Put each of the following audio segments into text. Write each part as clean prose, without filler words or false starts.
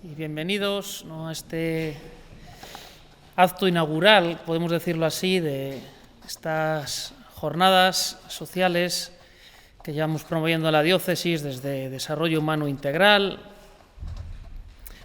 y bienvenidos, ¿no?, a este acto inaugural, podemos decirlo así, de estas jornadas sociales que llevamos promoviendo la diócesis desde Desarrollo Humano Integral,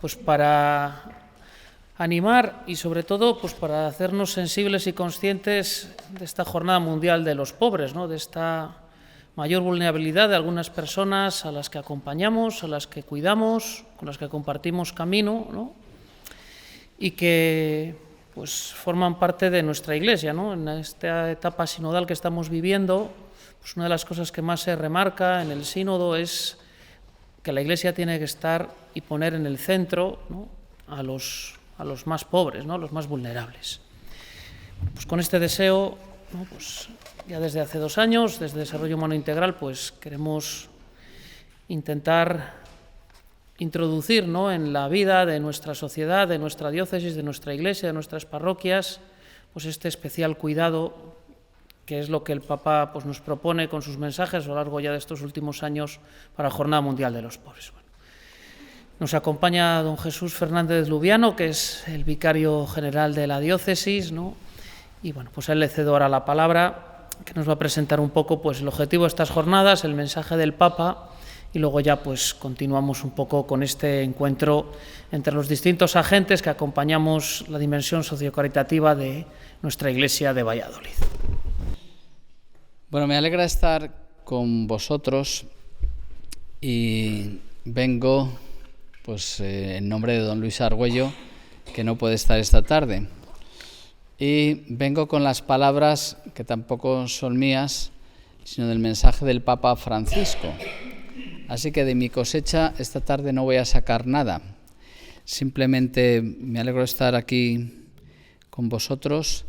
pues para animar y sobre todo pues para hacernos sensibles y conscientes de esta Jornada Mundial de los Pobres, ¿no?, de esta mayor vulnerabilidad de algunas personas a las que acompañamos, a las que cuidamos, con las que compartimos camino, ¿no?, y que pues forman parte de nuestra Iglesia, ¿no? En esta etapa sinodal que estamos viviendo, pues una de las cosas que más se remarca en el sínodo es que la Iglesia tiene que estar y poner en el centro, ¿no?, a los más pobres, ¿no?, los más vulnerables. Pues con este deseo, ¿no?, pues ya desde hace 2 años, desde Desarrollo Humano Integral, pues queremos intentar introducir, ¿no?, en la vida de nuestra sociedad, de nuestra diócesis, de nuestra Iglesia, de nuestras parroquias, pues este especial cuidado, que es lo que el Papa pues nos propone con sus mensajes a lo largo ya de estos últimos años para la Jornada Mundial de los Pobres. Bueno, nos acompaña don Jesús Fernández Lubiano, que es el vicario general de la diócesis, ¿no?, y bueno, pues a él le cedo ahora la palabra, que nos va a presentar un poco pues el objetivo de estas jornadas, el mensaje del Papa, y luego ya pues continuamos un poco con este encuentro entre los distintos agentes que acompañamos la dimensión sociocaritativa de nuestra Iglesia de Valladolid. Bueno, me alegra estar con vosotros y vengo pues en nombre de don Luis Argüello, que no puede estar esta tarde. Y vengo con las palabras que tampoco son mías, sino del mensaje del Papa Francisco. Así que de mi cosecha esta tarde no voy a sacar nada. Simplemente me alegro de estar aquí con vosotros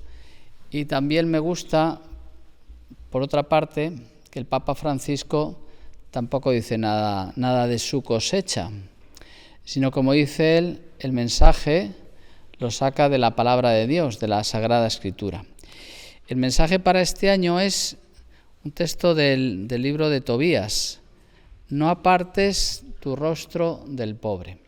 y también me gusta, por otra parte, que el Papa Francisco tampoco dice nada de su cosecha, sino, como dice él, el mensaje lo saca de la palabra de Dios, de la Sagrada Escritura. El mensaje para este año es un texto del libro de Tobías: no apartes tu rostro del pobre.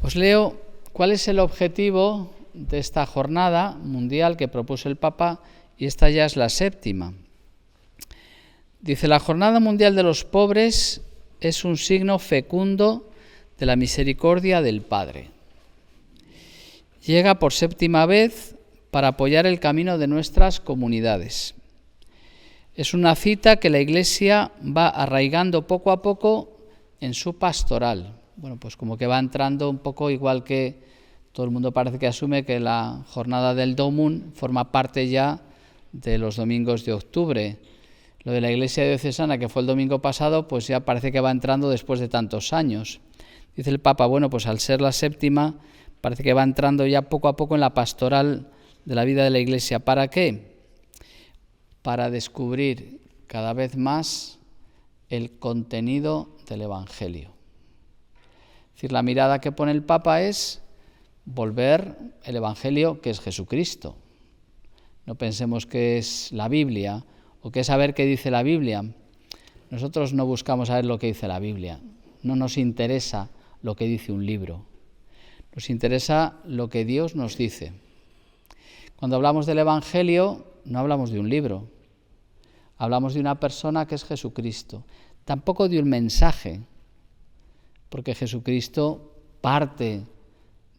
Os leo cuál es el objetivo de esta jornada mundial que propuso el Papa, y esta ya es la 7ª. Dice: la Jornada Mundial de los Pobres es un signo fecundo de la misericordia del Padre. Llega por 7ª vez para apoyar el camino de nuestras comunidades. Es una cita que la Iglesia va arraigando poco a poco en su pastoral. Bueno, pues como que va entrando un poco, igual que todo el mundo parece que asume que la jornada del Domum forma parte ya de los domingos de octubre. Lo de la Iglesia diocesana, que fue el domingo pasado, pues ya parece que va entrando después de tantos años. Dice el Papa, bueno, pues al ser la 7ª, parece que va entrando ya poco a poco en la pastoral de la vida de la Iglesia. ¿Para qué? Para descubrir cada vez más el contenido del Evangelio. Es decir, la mirada que pone el Papa es volver el Evangelio, que es Jesucristo. No pensemos que es la Biblia o que es saber qué dice la Biblia. Nosotros no buscamos saber lo que dice la Biblia. No nos interesa lo que dice un libro. Nos interesa lo que Dios nos dice. Cuando hablamos del Evangelio, no hablamos de un libro. Hablamos de una persona que es Jesucristo. Tampoco de un mensaje, porque Jesucristo, parte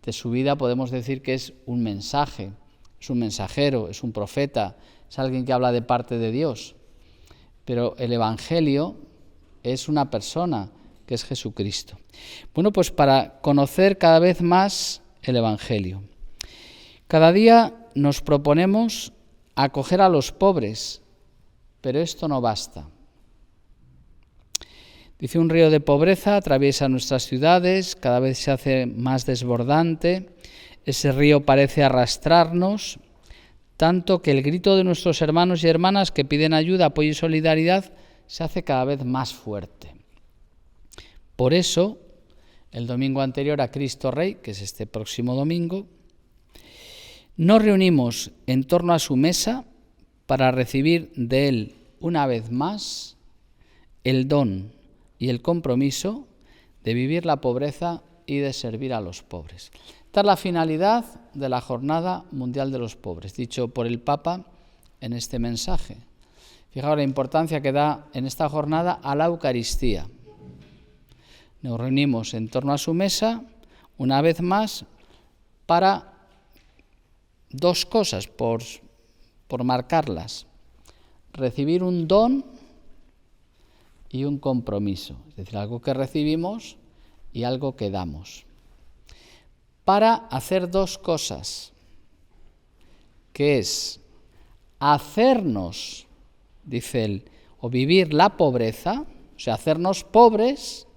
de su vida, podemos decir que es un mensaje, es un mensajero, es un profeta, es alguien que habla de parte de Dios. Pero el Evangelio es una persona, que es Jesucristo. Bueno, pues para conocer cada vez más el Evangelio, cada día nos proponemos acoger a los pobres, pero esto no basta. Dice: un río de pobreza atraviesa nuestras ciudades, cada vez se hace más desbordante, ese río parece arrastrarnos, tanto que el grito de nuestros hermanos y hermanas que piden ayuda, apoyo y solidaridad se hace cada vez más fuerte. Por eso, el domingo anterior a Cristo Rey, que es este próximo domingo, nos reunimos en torno a su mesa para recibir de Él una vez más el don y el compromiso de vivir la pobreza y de servir a los pobres. Esta es la finalidad de la Jornada Mundial de los Pobres, dicho por el Papa en este mensaje. Fijaos la importancia que da en esta jornada a la Eucaristía. Nos reunimos en torno a su mesa, una vez más, para dos cosas, por marcarlas: recibir un don y un compromiso, es decir, algo que recibimos y algo que damos, para hacer dos cosas, que es hacernos, dice él, o vivir la pobreza, o sea, hacernos pobres,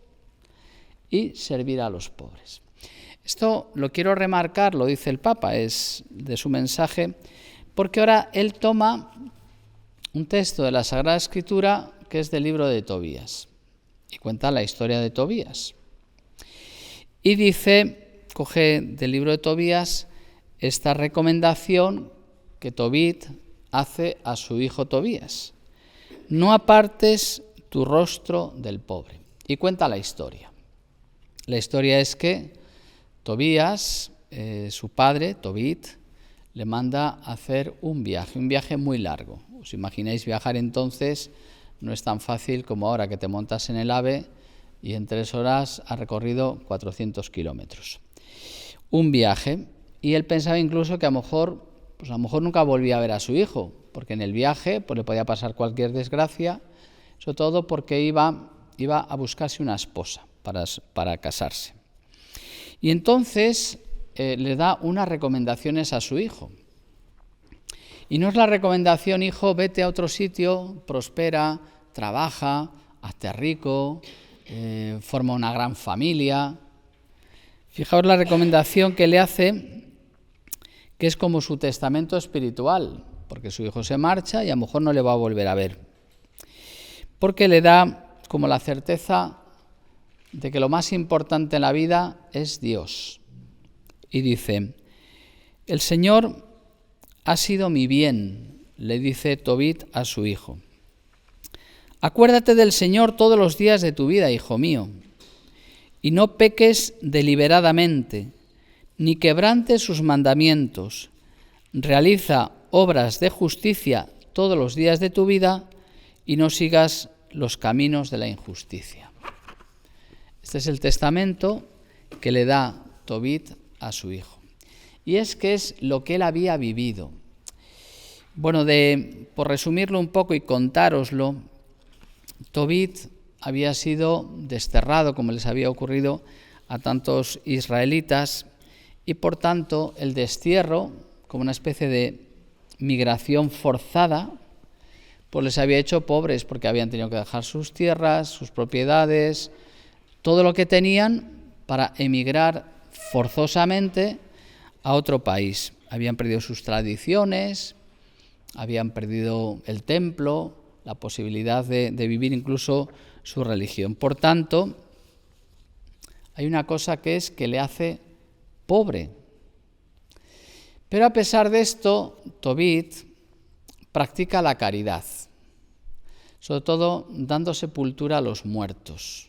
y servir a los pobres. Esto lo quiero remarcar, lo dice el Papa, es de su mensaje, porque ahora él toma un texto de la Sagrada Escritura que es del libro de Tobías, y cuenta la historia de Tobías. Y dice, coge del libro de Tobías esta recomendación que Tobit hace a su hijo Tobías: no apartes tu rostro del pobre. Y cuenta la historia. La historia es que Tobías, su padre, Tobit, le manda a hacer un viaje muy largo. Os imagináis viajar entonces, no es tan fácil como ahora que te montas en el AVE y en 3 horas has recorrido 400 kilómetros. Un viaje, y él pensaba incluso que a lo mejor nunca volvía a ver a su hijo, porque en el viaje le podía pasar cualquier desgracia, sobre todo porque iba a buscarse una esposa para casarse. Y entonces le da unas recomendaciones a su hijo. Y no es la recomendación: hijo, vete a otro sitio, prospera, trabaja, hazte rico, forma una gran familia. Fijaos la recomendación que le hace, que es como su testamento espiritual, porque su hijo se marcha y a lo mejor no le va a volver a ver. Porque le da como la certeza de que lo más importante en la vida es Dios. Y dice: el Señor ha sido mi bien, le dice Tobit a su hijo. Acuérdate del Señor todos los días de tu vida, hijo mío, y no peques deliberadamente, ni quebrantes sus mandamientos. Realiza obras de justicia todos los días de tu vida y no sigas los caminos de la injusticia. Este es el testamento que le da Tobit a su hijo. Y es que es lo que él había vivido. Bueno, por resumirlo un poco y contároslo, Tobit había sido desterrado, como les había ocurrido a tantos israelitas, y por tanto el destierro, como una especie de migración forzada, pues les había hecho pobres, porque habían tenido que dejar sus tierras, sus propiedades, todo lo que tenían, para emigrar forzosamente a otro país. Habían perdido sus tradiciones, habían perdido el templo, la posibilidad de vivir incluso su religión. Por tanto, hay una cosa que es que le hace pobre. Pero a pesar de esto, Tobit practica la caridad, sobre todo dando sepultura a los muertos.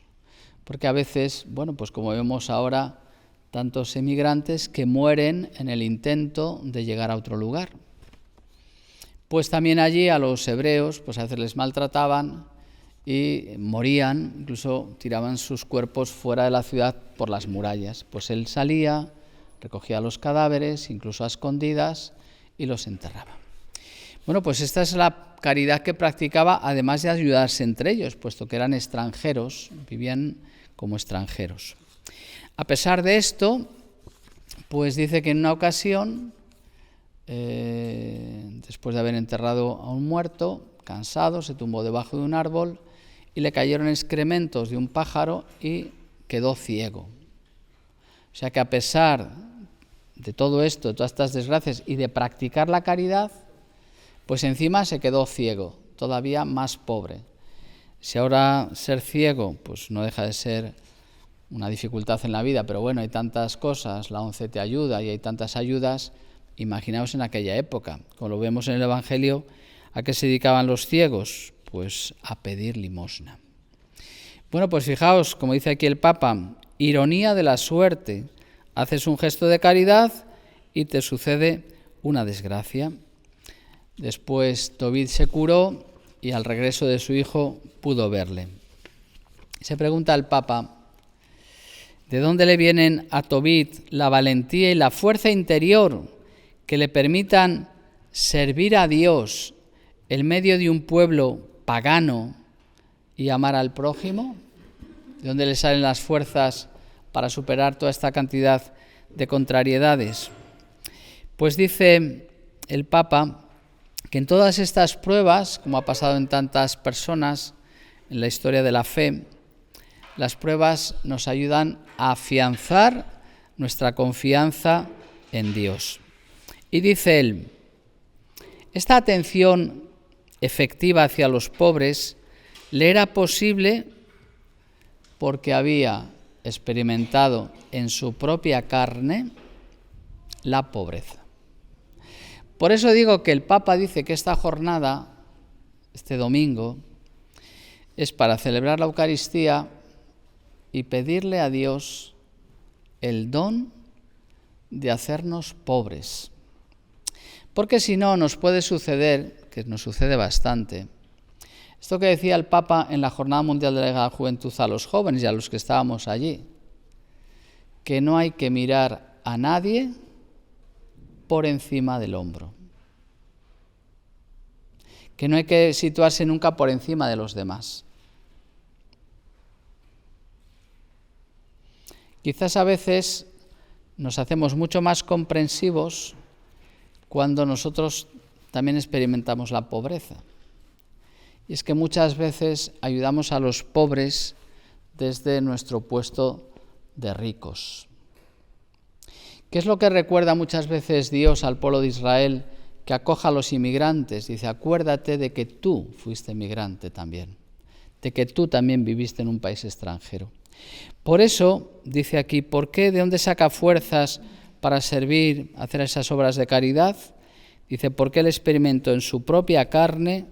Porque a veces, pues como vemos ahora, tantos emigrantes que mueren en el intento de llegar a otro lugar. Pues también allí a los hebreos, a veces les maltrataban y morían, incluso tiraban sus cuerpos fuera de la ciudad por las murallas. Pues él salía, recogía los cadáveres, incluso a escondidas, y los enterraba. Bueno, pues esta es la caridad que practicaba, además de ayudarse entre ellos, puesto que eran extranjeros, vivían como extranjeros. A pesar de esto, pues dice que en una ocasión, después de haber enterrado a un muerto, cansado, se tumbó debajo de un árbol y le cayeron excrementos de un pájaro y quedó ciego. O sea que a pesar de todo esto, de todas estas desgracias y de practicar la caridad, pues encima se quedó ciego, todavía más pobre. Si ahora ser ciego, pues no deja de ser una dificultad en la vida, pero bueno, hay tantas cosas, la ONCE te ayuda y hay tantas ayudas. Imaginaos en aquella época, como lo vemos en el Evangelio, ¿a qué se dedicaban los ciegos? Pues a pedir limosna. Bueno, pues fijaos, como dice aquí el Papa, ironía de la suerte. Haces un gesto de caridad y te sucede una desgracia. Después Tobit se curó y al regreso de su hijo pudo verle. Se pregunta al Papa, ¿de dónde le vienen a Tobit la valentía y la fuerza interior que le permitan servir a Dios en medio de un pueblo pagano y amar al prójimo? ¿De dónde le salen las fuerzas para superar toda esta cantidad de contrariedades? Pues dice el Papa que en todas estas pruebas, como ha pasado en tantas personas en la historia de la fe, las pruebas nos ayudan a afianzar nuestra confianza en Dios. Y dice él, esta atención efectiva hacia los pobres le era posible porque había experimentado en su propia carne la pobreza. Por eso digo que el Papa dice que esta jornada, este domingo, es para celebrar la Eucaristía y pedirle a Dios el don de hacernos pobres. Porque si no, nos puede suceder, que nos sucede bastante, esto que decía el Papa en la Jornada Mundial de la Juventud a los jóvenes y a los que estábamos allí, que no hay que mirar a nadie por encima del hombro, que no hay que situarse nunca por encima de los demás. Quizás a veces nos hacemos mucho más comprensivos cuando nosotros también experimentamos la pobreza. Y es que muchas veces ayudamos a los pobres desde nuestro puesto de ricos. ¿Qué es lo que recuerda muchas veces Dios al pueblo de Israel que acoja a los inmigrantes? Dice, acuérdate de que tú fuiste migrante también, de que tú también viviste en un país extranjero. Por eso, dice aquí, ¿por qué? ¿De dónde saca fuerzas para servir, hacer esas obras de caridad? Dice, porque él experimentó en su propia carne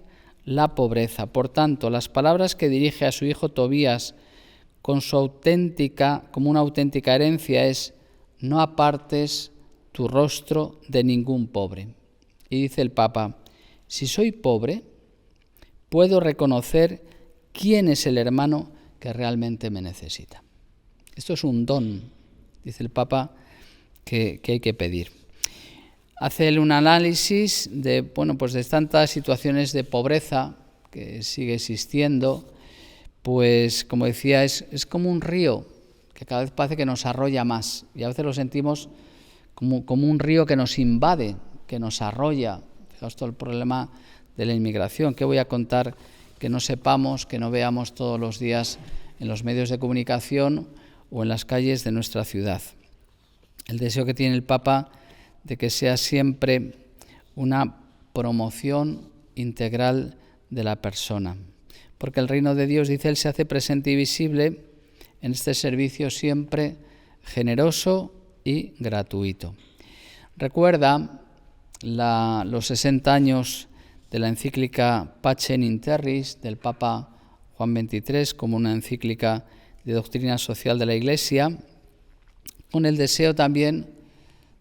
la pobreza. Por tanto, las palabras que dirige a su hijo Tobías como una auténtica herencia es, no apartes tu rostro de ningún pobre. Y dice el Papa, si soy pobre, puedo reconocer quién es el hermano que realmente me necesita. Esto es un don, dice el Papa, que hay que pedir. Hace él un análisis de tantas situaciones de pobreza que sigue existiendo, pues como decía, es como un río que cada vez parece que nos arrolla más y a veces lo sentimos como un río que nos invade, que nos arrolla. Fijaos todo el problema de la inmigración. ¿Qué voy a contar que no sepamos, que no veamos todos los días en los medios de comunicación o en las calles de nuestra ciudad? El deseo que tiene el Papa de que sea siempre una promoción integral de la persona. Porque el reino de Dios, dice él, se hace presente y visible en este servicio siempre generoso y gratuito. Recuerda los 60 años de la encíclica Pacem in Terris del Papa Juan XXIII como una encíclica de doctrina social de la Iglesia, con el deseo también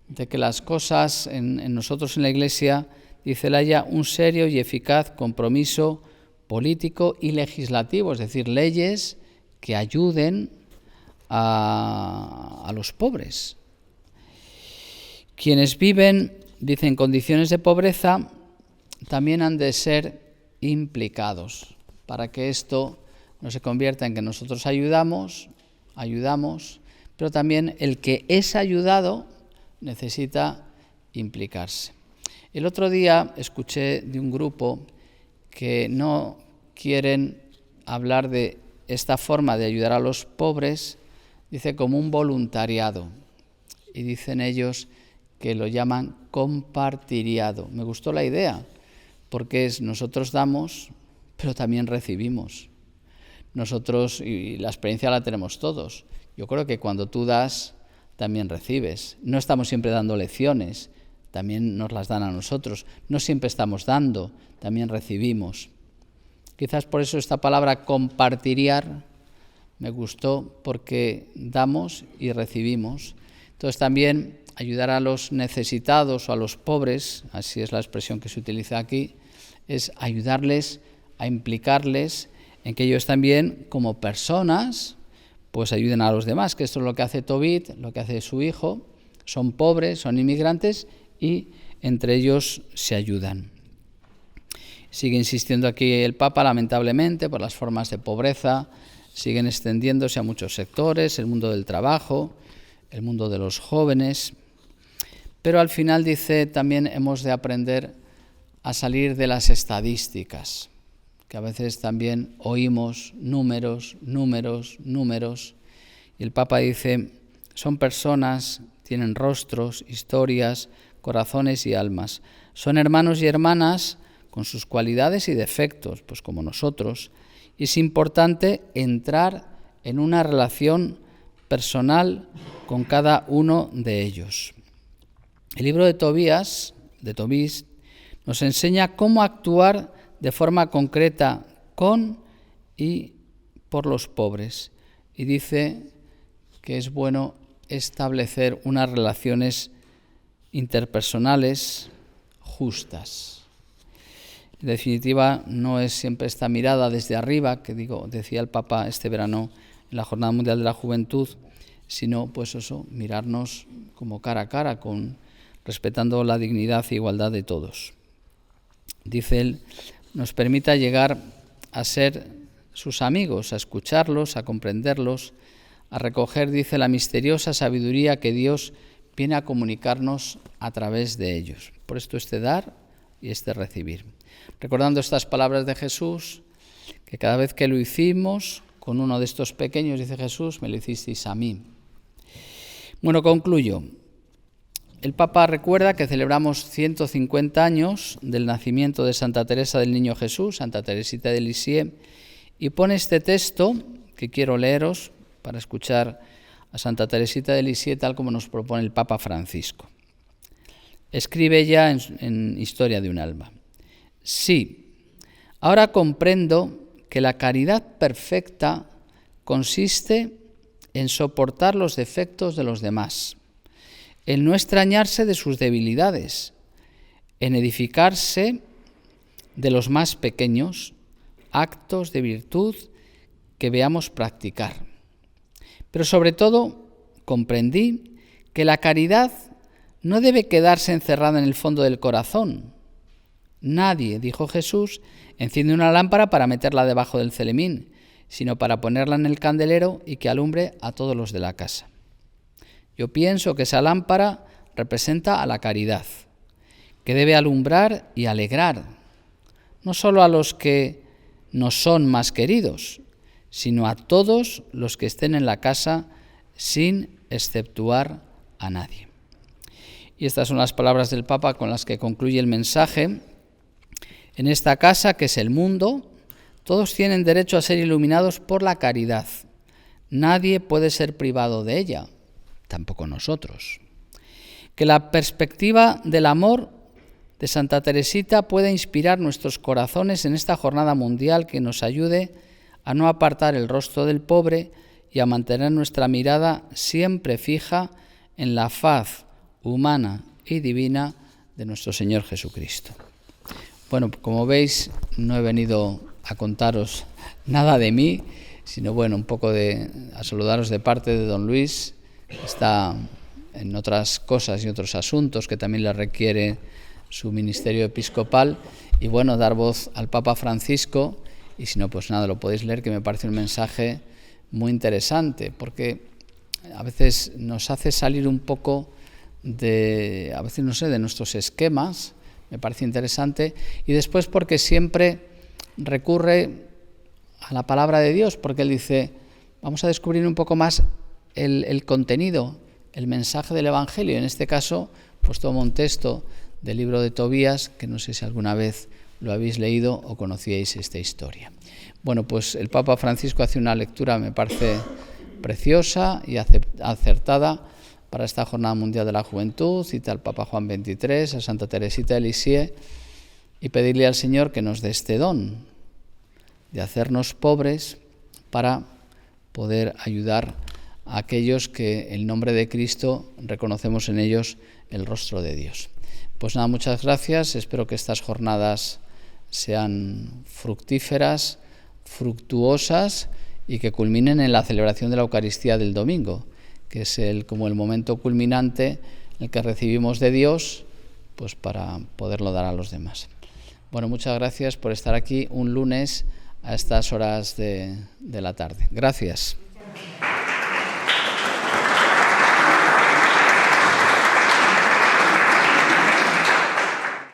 de que las cosas en nosotros en la Iglesia, dice él, haya un serio y eficaz compromiso político y legislativo, es decir, leyes que ayuden a los pobres. Quienes viven, dice, en condiciones de pobreza, también han de ser implicados para que esto no se convierta en que nosotros ayudamos, pero también el que es ayudado necesita implicarse. El otro día escuché de un grupo que no quieren hablar de esta forma de ayudar a los pobres, dice como un voluntariado, y dicen ellos que lo llaman compartiriado. Me gustó la idea, porque nosotros damos, pero también recibimos. Nosotros, y la experiencia la tenemos todos, yo creo que cuando tú das, también recibes. No estamos siempre dando lecciones, también nos las dan a nosotros. No siempre estamos dando, también recibimos. Quizás por eso esta palabra compartiriar Me gustó porque damos y recibimos. Entonces también ayudar a los necesitados o a los pobres, así es la expresión que se utiliza aquí, es ayudarles a implicarles en que ellos también, como personas, pues ayuden a los demás, que esto es lo que hace Tobit, lo que hace su hijo. Son pobres, son inmigrantes y entre ellos se ayudan. Sigue insistiendo aquí el Papa, lamentablemente, por las formas de pobreza, siguen extendiéndose a muchos sectores, el mundo del trabajo, el mundo de los jóvenes. Pero al final dice, también hemos de aprender a salir de las estadísticas, que a veces también oímos números, y el Papa dice, son personas, tienen rostros, historias, corazones y almas. Son hermanos y hermanas con sus cualidades y defectos, pues como nosotros, y es importante entrar en una relación personal con cada uno de ellos. El libro de Tobit, nos enseña cómo actuar de forma concreta con y por los pobres. Y dice que es bueno establecer unas relaciones interpersonales justas. En definitiva, no es siempre esta mirada desde arriba, que decía el Papa este verano en la Jornada Mundial de la Juventud, sino pues eso, mirarnos como cara a cara, respetando la dignidad e igualdad de todos. Dice él, nos permita llegar a ser sus amigos, a escucharlos, a comprenderlos, a recoger, dice, la misteriosa sabiduría que Dios viene a comunicarnos a través de ellos. Por esto este dar y este recibir. Recordando estas palabras de Jesús, que cada vez que lo hicimos con uno de estos pequeños, dice Jesús, me lo hicisteis a mí. Bueno, concluyo. El Papa recuerda que celebramos 150 años del nacimiento de Santa Teresa del Niño Jesús, Santa Teresita de Lisieux, y pone este texto que quiero leeros para escuchar a Santa Teresita de Lisieux tal como nos propone el Papa Francisco. Escribe ella en Historia de un alma. Sí, ahora comprendo que la caridad perfecta consiste en soportar los defectos de los demás, en no extrañarse de sus debilidades, en edificarse de los más pequeños actos de virtud que veamos practicar. Pero sobre todo comprendí que la caridad no debe quedarse encerrada en el fondo del corazón. Nadie, dijo Jesús, enciende una lámpara para meterla debajo del celemín, sino para ponerla en el candelero y que alumbre a todos los de la casa. Yo pienso que esa lámpara representa a la caridad, que debe alumbrar y alegrar, no solo a los que nos son más queridos, sino a todos los que estén en la casa, sin exceptuar a nadie. Y estas son las palabras del Papa con las que concluye el mensaje. En esta casa, que es el mundo, todos tienen derecho a ser iluminados por la caridad. Nadie puede ser privado de ella, tampoco nosotros. Que la perspectiva del amor de Santa Teresita pueda inspirar nuestros corazones en esta jornada mundial, que nos ayude a no apartar el rostro del pobre y a mantener nuestra mirada siempre fija en la faz humana y divina de nuestro Señor Jesucristo. Bueno, como veis, no he venido a contaros nada de mí, sino un poco a saludaros de parte de don Luis, que está en otras cosas y otros asuntos que también le requiere su ministerio episcopal, y dar voz al Papa Francisco, y si no, pues nada, lo podéis leer, que me parece un mensaje muy interesante, porque a veces nos hace salir un poco de nuestros esquemas, me parece interesante, y después porque siempre recurre a la palabra de Dios, porque él dice, vamos a descubrir un poco más el contenido, el mensaje del Evangelio. En este caso, pues tomo un texto del libro de Tobías, que no sé si alguna vez lo habéis leído o conocíais esta historia. Bueno, pues el Papa Francisco hace una lectura, me parece preciosa y acertada para esta Jornada Mundial de la Juventud. Cita al Papa Juan XXIII, a Santa Teresita de Lisieux, y pedirle al Señor que nos dé este don de hacernos pobres para poder ayudar a aquellos que en nombre de Cristo reconocemos en ellos el rostro de Dios. Pues nada, muchas gracias. Espero que estas jornadas sean fructíferas, fructuosas y que culminen en la celebración de la Eucaristía del domingo, que es como el momento culminante en el que recibimos de Dios, pues para poderlo dar a los demás. Bueno, muchas gracias por estar aquí un lunes a estas horas de la tarde. Gracias.